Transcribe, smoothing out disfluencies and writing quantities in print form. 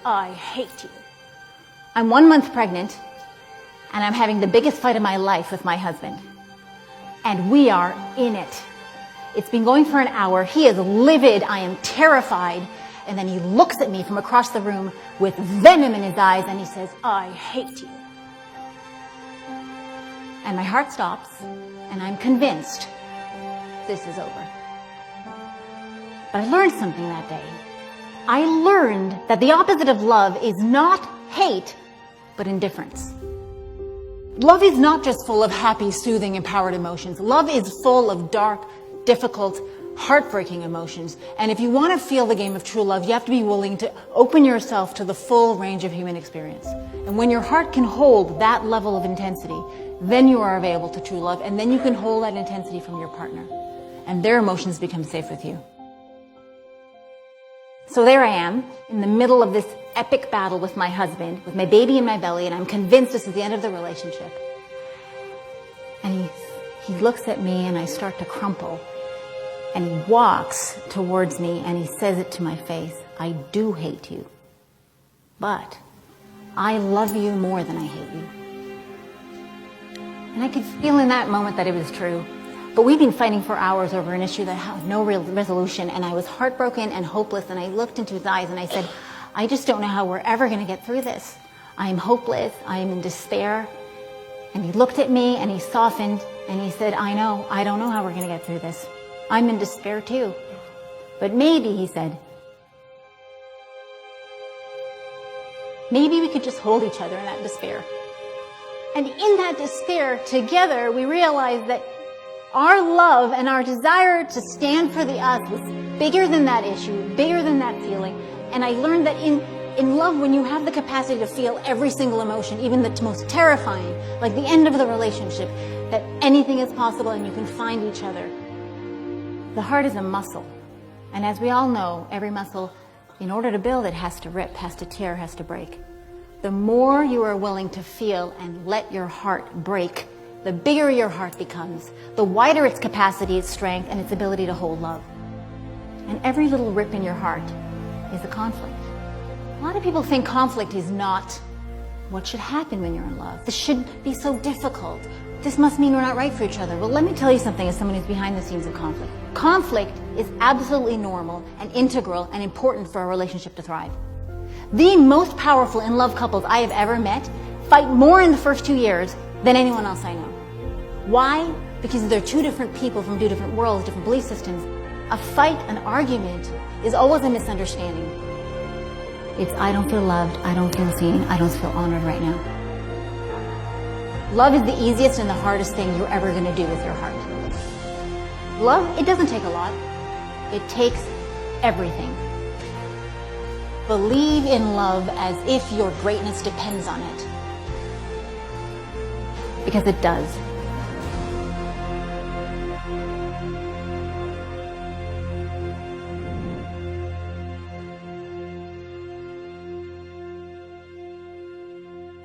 I hate you. I'm 1 month pregnant, and I'm having the biggest fight of my life with my husband. And we are in it. It's been going for an hour. He is livid. I am terrified. And then he looks at me from across the room with venom in his eyes, and he says, I hate you. And my heart stops, and I'm convinced this is over. But I learned something that day. I learned that the opposite of love is not hate, but indifference. Love is not just full of happy, soothing, empowered emotions. Love is full of dark, difficult, heartbreaking emotions. And if you want to feel the game of true love, you have to be willing to open yourself to the full range of human experience. And when your heart can hold that level of intensity, then you are available to true love, and then you can hold that intensity from your partner, and their emotions become safe with you. So there I am, in the middle of this epic battle with my husband, with my baby in my belly, and I'm convinced this is the end of the relationship. And he looks at me, and I start to crumple. And he walks towards me, and he says it to my face, I do hate you, but I love you more than I hate you. And I could feel in that moment that it was true. But we'd been fighting for hours over an issue that had no real resolution, and I was heartbroken and hopeless, and I looked into his eyes and I said, I just don't know how we're ever going to get through this. I am hopeless. I am in despair. And he looked at me and he softened and he said, I don't know how we're going to get through this. I'm in despair too. But maybe, he said, maybe we could just hold each other in that despair. And in that despair, together, we realized that our love and our desire to stand for the us was bigger than that issue, bigger than that feeling. And I learned that in love, when you have the capacity to feel every single emotion, even the most terrifying, like the end of the relationship, that anything is possible and you can find each other. The heart is a muscle. And as we all know, every muscle, in order to build it, has to rip, has to tear, has to break. The more you are willing to feel and let your heart break, the bigger your heart becomes, the wider its capacity, its strength, and its ability to hold love. And every little rip in your heart is a conflict. A lot of people think conflict is not what should happen when you're in love. This should be so difficult. This must mean we're not right for each other. Well, let me tell you something as someone who's behind the scenes of conflict. Conflict is absolutely normal and integral and important for a relationship to thrive. The most powerful in love couples I have ever met fight more in the first 2 years than anyone else I know. Why? Because they're two different people from two different worlds, different belief systems. A fight, an argument, is always a misunderstanding. It's, I don't feel loved, I don't feel seen, I don't feel honored right now. Love is the easiest and the hardest thing you're ever going to do with your heart. Love, it doesn't take a lot. It takes everything. Believe in love as if your greatness depends on it. Because it does.